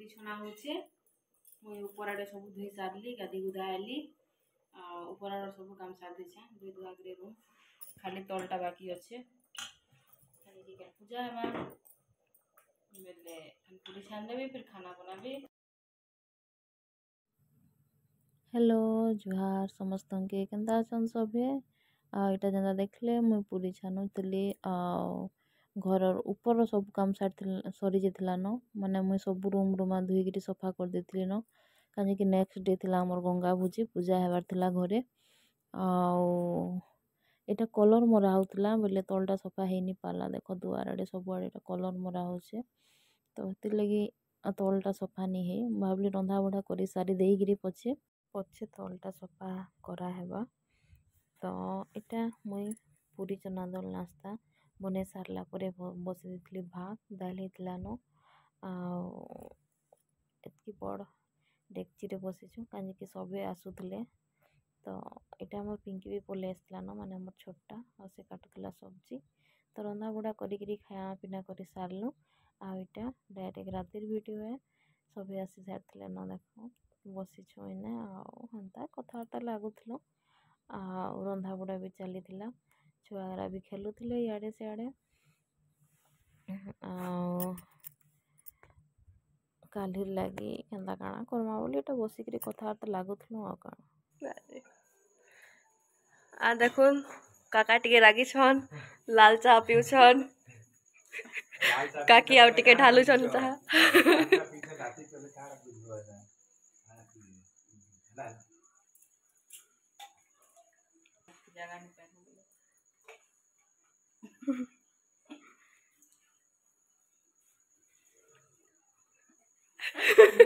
पूरी छना होचे मुई ऊपर आड़े सब धोई सारली गाधी गुधा आली ऊपर आड़ सब काम सार देछे धोई धुआ करे रूम खाली तलटा बाकी अच्छे खाली टिके पूजा हेबा बेले पूरी छान देबी फिर खाना बनाबी। हेलो जुहार समस्त के केंता अछन सभे आटा जेंता देखले मुई पूरी छानुतली घर ऊपर सब काम सरी जाता न माने मुई सब रूम रूमा धोईकरी सफा कर देती न कहीं कि नेक्स्ट डे थिला हमर गंगा भोजी पूजा हेबार थिला घरे एटा कलर मरा होतला बोले तलटा सफा हे नी पाला देखो दुआर आड़े सब आड़े कलर मरा होचे तो हेति लगी तलटा सफा नी हे भाबली रंधा बढ़ा करी सारी देईकरी पछे तलटा सफा करा हेबा। तो इटा मुई पूरी चना दल नास्ता बने सारला परे बसि देथिली भात दाल हेतला न एतकी बड़ डेक्ची रे बसिछु काजे कि सबे आसुथले तो इटा हमर पिंकी भी पले आसला न माने हमर छोटा आ से काटुथला सब्जी तो रंधा बड़ा करी खाया पीना करी सारलु आ इटा डायरेक्ट रातिर वीडियो है सबे आसी सारथिले न देखो बसिछु इने हंता कथावार्ता लागुथलो रंधा बड़ा भी चली छुआरा भी खेलुथिले इआड़े सिआड़े काली लगी केंता काଣା करमा बोली एटा बसिकरी कथावार्ता लागुथलो आ काଣା आ देखुन काका टिके रागी छन लाल चाह पिउ छन काकी आउ टिके ढालू छन चाह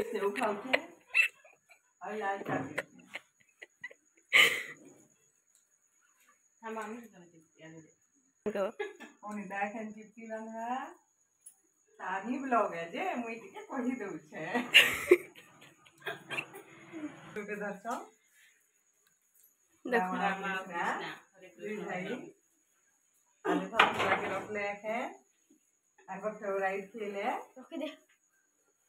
से उठाओ के और लाल चाबी हम आमी से चिपकी ओनी देखन चिपकी लंगा सानी ब्लॉग है जे मुई टिके कहि दउ छे तो के दर्शक देखो रामा कृष्णा हरे भाई आज तो के रखले है आगर फेवरेट खेले ओके दे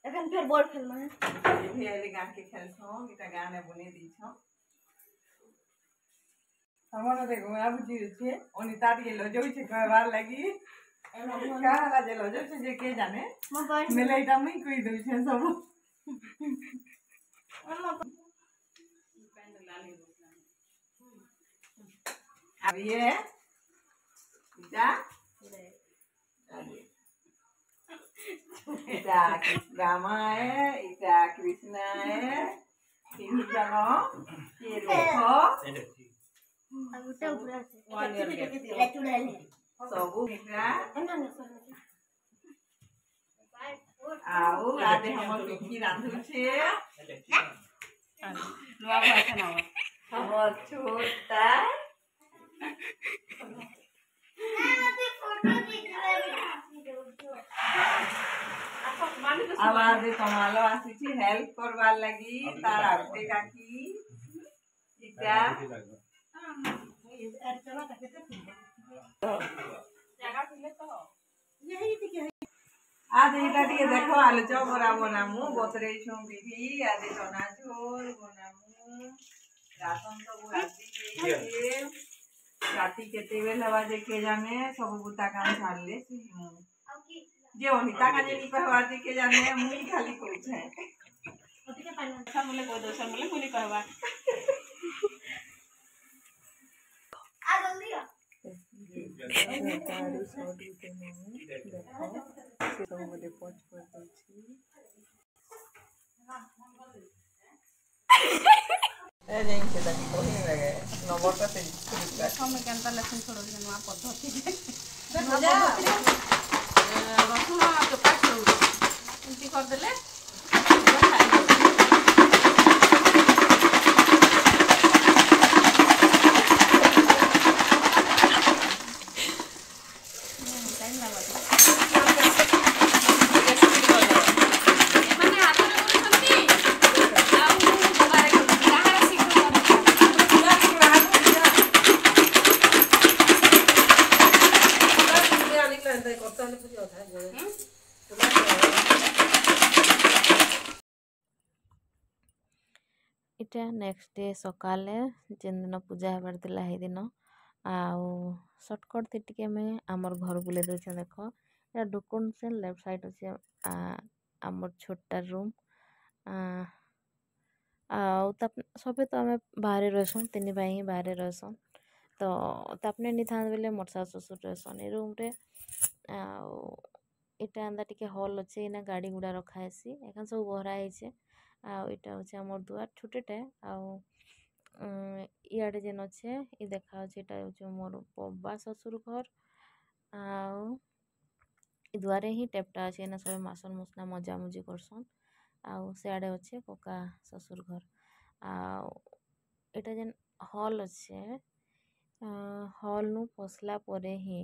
एखन फिर बॉल खेलमा है ये भी एले गान के खेल छो इटा गाने बने दी छो हमर देखो अब जी छे ओनी ताट के लो जोई छे कहवार लगी का हला जे लो जो छे जे के जाने मेले इटा मुई कोई दउ छे सब अब ये इटा इटा रामा है इटा कृष्णा है तीन जनो ये देखो सबू इटा आउ आदे हमर पिंकी रांधु छे नुआ भाई खाना हमर छोटा आवाज कमालो आसी हेल्प करवार लगी तार आउटे काकी इटा आज इटा टिके देखो आलू चप बरा बनामु बतरे छु बिभी आज चना झोल बनामु राशन तो राती के राती केते बेल हवा जे के जाने सब बुता काम छाड़ले सिमु जे अनिता का जेनी कहवा जे के जाने मुई खाली कोइ छै ओती के पानी अच्छा बोले कोई दोसर बोले कोनी कहबा आ जल्दी आ तारी सोडी के में देखो से मोले पोछ कर दउ छी ए जेन के तनी कोही लगे नंबर से हम केनता लेसन छोड़ के नुआ पद्धति रसुन के पास एमती कर देले ଏଇଟା ନେକ୍ସଟ ଡେ ସକାଳେ ଯେନ୍ ଦିନ ପୂଜା ହେବାର ଥିଲା ସେଇଦିନ ଆଉ ସର୍ଟକଟ୍ ଟିକେ ଆମେ ଆମର ଘର ବୁଲେଇ ଦେଉଛେ ଦେଖ ଏଇଟା ଡୁକୁନ ସେ ଲେଫ୍ଟ ସାଇଡ୍ ଅଛି ଆମର ଛୋଟା ରୁମ୍ ଆଉ ସବେ ତ ଆମେ ବାହାରେ ରହେସୁଁ 3 ଭାଇ ହିଁ ବାହାରେ ରହେସନ୍ ତ ତାପନେ ନିଥାନ୍ତ ବେଲେ ମୋର୍ ଶାଶୁ ଶ୍ୱଶୁର ରହେସନ୍ ଏ ରୁମ୍ରେ ଆଉ ଏଇଟା ଏନ୍ତା ଟିକେ ହଲ୍ ଅଛେ ଏଇନା ଗାଡ଼ି ଗୁଡ଼ା ରଖା ହେସି ଏଖାନ ସବୁ ଭରା ହେଇଛେ ଆଉ ଏଇଟା ହଉଛି ଆମର ଦୁଆର ଛୋଟଟେ ଆଉ ଇଆଡ଼େ ଯେନ୍ ଅଛେ ଇ ଦେଖା ଅଛି ଏଇଟା ହଉଛି ମୋର ବବା ଶ୍ୱଶୁର ଘର ଆଉ ଇ ଦୁଆରେ ହିଁ ଟେପଟା ଅଛି ଏଇନା ସବୁ ମାସନ ମୁସନା ମଜାମୁଜି କରସନ୍ ଆଉ ସିଆଡ଼େ ଅଛେ କକା ଶ୍ୱଶୁର ଘର ଆଉ ଏଇଟା ଯେନ୍ ହଲ୍ ଅଛେ ହଲ୍ ନୁ ପଶଲା ପରେ ହିଁ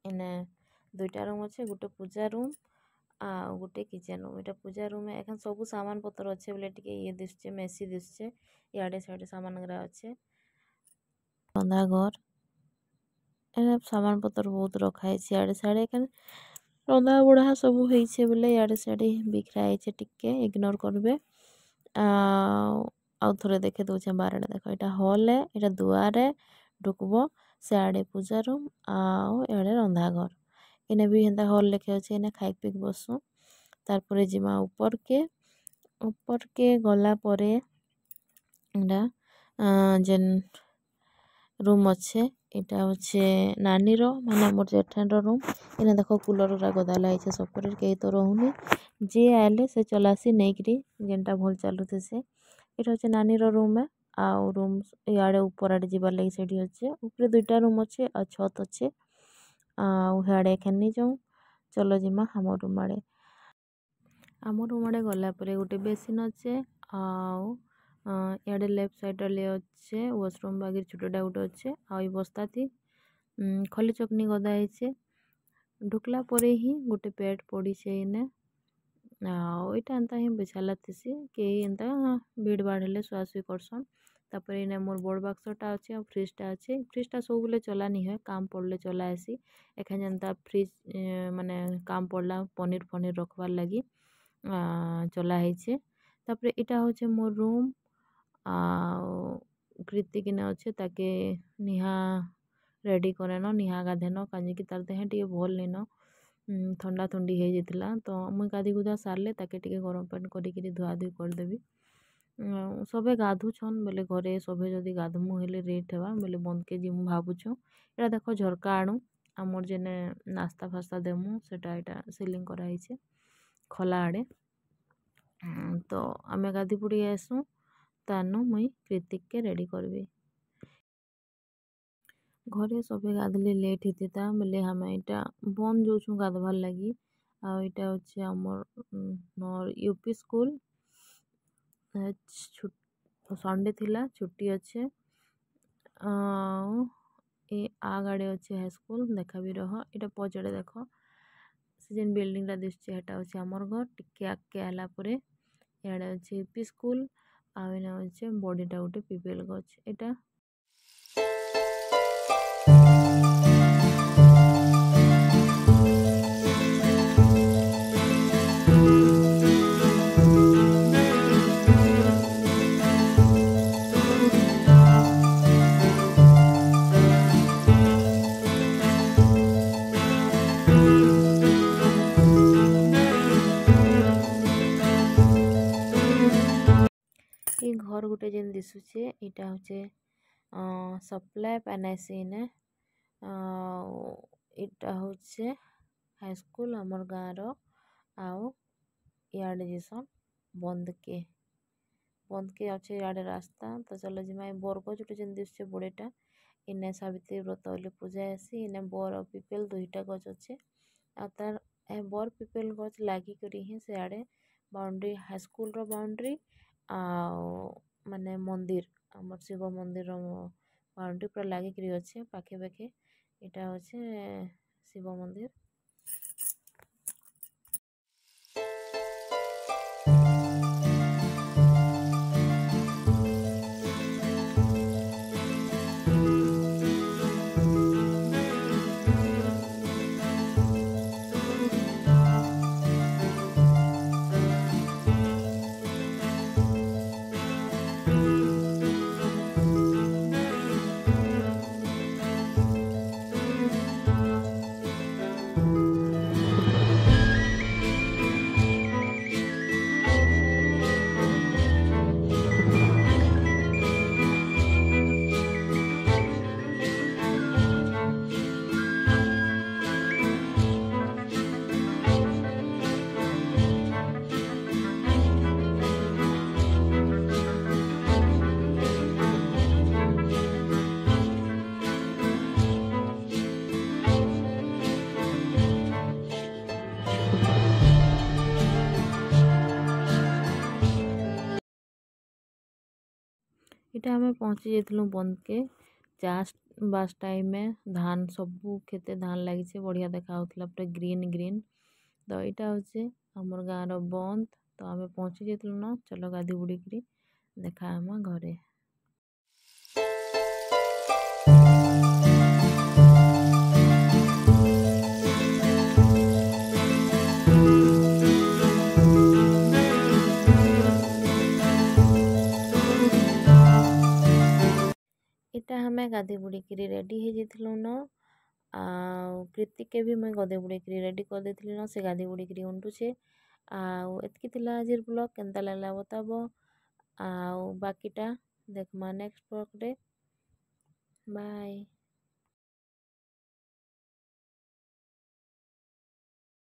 ଏନେ 2ଟା ରୁମ୍ ଅଛେ ଗୋଟେ ପୂଜା ରୁମ୍ ଆଉ ଗୋଟେ କିଚେନ୍ ରୁମ୍ ଏଇଟା ପୂଜା ରୁମ୍ ଏখান ସବୁ ସାମାନ ପତ୍ର ଅଛେ ବୋଲେ ଟିକେ ଇଏ ଦିଶୁଛେ ମେସି ଦିଶୁଛେ ଇଆଡ଼େ ସିଆଡ଼େ ସାମାନ ଗୁରା ଅଛେ ରନ୍ଧା ଘର ଏନେ ସାମାନ ପତ୍ର ବହୁତ ରଖା ହେଇଛି ଇଆଡ଼େ ସିଆଡ଼େ ଏখানে ରନ୍ଧା ବଢ଼ା ସବୁ ହେଇଛେ ବୋଲେ ଇଆଡ଼େ ସିଆଡ଼େ ବିଖରା ହେଇଛେ ଟିକେ ଇଗ୍ନୋର କରିବେ ଆଉ ଥରେ ଦେଖେ ଦଉଛେ ବାରଟା ଦେଖ ଏଇଟା ହଲ୍ ଏଇଟା ଦୁଆରେ ଢୁକବ ସିଆଡ଼େ ପୂଜା ରୁମ୍ ଆଉ ଇଆଡ଼େ ରନ୍ଧା ଘର ଏନେ ବି ହେନ୍ତା ହଲ୍ ଲେଖେ ଅଛି ଏନେ ଖାଇ ପିଇକି ବସୁ ତାରପରେ ଯିମା ଉପରକେ ଗଲା ପରେ ଏଇଟା ଯେନ୍ ରୁମ୍ ଅଛେ ଏଇଟା ହচ্ছে ନାନୀର ମାନେ ଆମର ଜେଠାନର ରୁମ୍ ଏନେ ଦେଖ କୁଲର ଗୁରା ଗଦାଲା ହେଇଛେ ସପରେ କେହି ତ ରହୁନି ଯିଏ ଆଇଲେ ସେ ଚଲାସି ନେଇକିରି ଯେନ୍ଟା ଭଲ ଚାଲୁଥିସି ଏଇଟା ହচ্ছে ନାନୀର ରୁମ୍ ଆଉ ରୁମ୍ ଇଆଡ଼େ ଉପର ଆଡ଼େ ଯିବାର ଲାଗି ସେଇଠି ଅଛେ ଉପରେ 2ଟା ରୁମ୍ ଅଛେ ଆଉ ଛତ ଅଛେ ଆଉ ହିଆଡ଼େ ଏଖାନ ନି ଯାଉଁ ଚଲ ଯିମା ଆମ ରୁମ୍ ଆଡ଼େ ଗଲା ପରେ ଗୋଟେ ବେସିନ୍ ଅଛେ ଆଉ ଇଆଡ଼େ ଲେଫ୍ଟ ସାଇଡ଼୍ରେ ଅଛେ ୱାସରୁମ୍ ବାଗିର ଛୋଟଟା ଗୋଟେ ଅଛେ ଆଉ ଏ ବସ୍ତାଥି ଖଲି ଚକନି ଗଦା ହେଇଛେ ଢୁକଲା ପରେ ହିଁ ଗୋଟେ ବେଡ୍ ପଡ଼ିଛେ ଏନେ ଆଉ ଏଇଟା ଏନ୍ତା ହିଁ ବିଛାଲା ଥିସି କେହି ଏନ୍ତା ଭିଡ଼ ଭାଡ଼ ହେଲେ ଶୁଆଶୁଇ କରସନ୍ ତାପରେ ଏନେ ମୋର୍ ବଡ଼ ବାକ୍ସଟା ଅଛେ ଆଉ ଫ୍ରିଜ୍ଟା ଅଛେ ଫ୍ରିଜ୍ଟା ସବୁବେଲେ ଚଲା ନି ହୁଏ କାମ ପଡ଼ଲେ ଚଲା ହେସି ଏଖାନେ ଯେନ୍ତା ଫ୍ରିଜ୍ ମାନେ କାମ ପଡ଼ଲା ପନିର ଫନିର ରଖବାର୍ ଲାଗି ଚଲା ହେଇଛେ ତାପରେ ଏଇଟା ହଉଛି ମୋର୍ ରୁମ୍ ଆଉ କୃତି କିନେ ଅଛେ ତାକେ ନିହା ରେଡ଼ି କରେନ ନିହା ଗାଧେନ କାଁଜିକି ତାର ଦେହ ଟିକେ ଭଲ୍ ନିନ ଥଣ୍ଡା ଥଣ୍ଡି ହେଇଯାଇଥିଲା ତ ମୁଇଁ ଗାଧି ଗୁଧା ସାରଲେ ତାକେ ଟିକେ ଗରମ ପାଣି କରିକିରି ଧୁଆଧୁଇ କରିଦେବି ସବେ ଗାଧୁଛନ୍ ବେଲେ ଘରେ ସବେ ଯଦି ଗାଧମୁ ହେଲେ ରେଟ୍ ହେବା ବେଲେ ବନ୍ଦକେ ଯିମୁ ଭାବୁଛୁ ଏଇଟା ଦେଖ ଝରକା ଆଣୁ ଆମର ଯେନେ ନାସ୍ତା ଫାସ୍ତା ଦେମୁ ସେଟା ଏଇଟା ସିଲିଂ କରାହେଇଛେ ଖଲା ଆଡ଼େ ତ ଆମେ ଗାଧି ପୁଡ଼ି ଆସୁଁ ତାନୁ ମୁଇଁ କୃତିକକେ ରେଡ଼ି କରିବି ଘରେ ସବେ ଗାଧଲେ ଲେଟ୍ ହେଇଥିତା ବେଲେ ଆମେ ଏଇଟା ବନ୍ଦ ଯାଉଛୁଁ ଗାଧବାର୍ ଲାଗି ଆଉ ଏଇଟା ହচ্ছে ଆମର ୟୁପି ସ୍କୁଲ ସଣ୍ଡେ ଥିଲା ଛୁଟି ଅଛେ ଆଉ ଏ ଆଗାଡ଼େ ଅଛେ ହାଇସ୍କୁଲ ଦେଖା ବି ରହ ଏଇଟା ପଛଆଡ଼େ ଦେଖ ସେ ଯେନ୍ ବିଲ୍ଡିଂଟା ଦିଶୁଛେ ହେଟା ହচ্ছে ଆମର ଘର ଟିକେ ଆଗକେ ଆଇଲା ପରେ ଇଆଡ଼େ ଅଛି ୟୁପି ସ୍କୁଲ ଆଉ ଏନେ ଅଛି ବଡ଼ିଟା ଗୋଟେ ପିପିଏଲ୍ ଗଛ ଏଇଟା এই ঘর গোটে যেন দিশুছে এটা হচ্ছে সপ্লাই পানাইছে ইনে এটা হচ্ছে হাইস্কুল আমার গাঁর আও ইয়াড়ে যেসন বন্দকে আছে ইয়াড়ে রাস্তা তো চলো জিমা বরগছ গোটে যেন দিশুছে বড়েটা ইনে সাবিত্রী ব্রত হলে পূজা আসি ইনে বর আর পিপল 2টা গছ আছে আর তার বর পিপল গছ লাগিকরি ହିଁ ସିଆଡ଼େ ବାଉଣ୍ଡ୍ରି ହାଇସ୍କୁଲର ବାଉଣ୍ଡ୍ରି ଆଉ ମାନେ ମନ୍ଦିର ଆମର ଶିବ ମନ୍ଦିରର ବାଉଣ୍ଡ୍ରି ପୁରା ଲାଗିକିରି ଅଛେ ପାଖେ ପାଖେ ଏଇଟା ହচ্ছে ଶିବ ମନ୍ଦିର इटा हमें पहुँची जाइलु बंद के जास्ट बास टाइम में धान सबू खेते धान लगी बढ़िया देखा पूरा ग्रीन ग्रीन। तो यहाँ हूँ आमर गाँव बंद। तो आम पहुँची जाइलु न चलो गाधी बुड़ीक देखा आम घरे। इटा हमें गाधी बुड़ीक रेडी हो जाइलु न। प्रीति के भी मुझे गाधी बुड़ीक रेडी कर देती न से गाधी बुड़ीक उंडुचे। आतकी आज ब्लॉग केनता लगला बताब। बाकीटा देखमा नेक्स्ट ब्लॉग रे। बाय।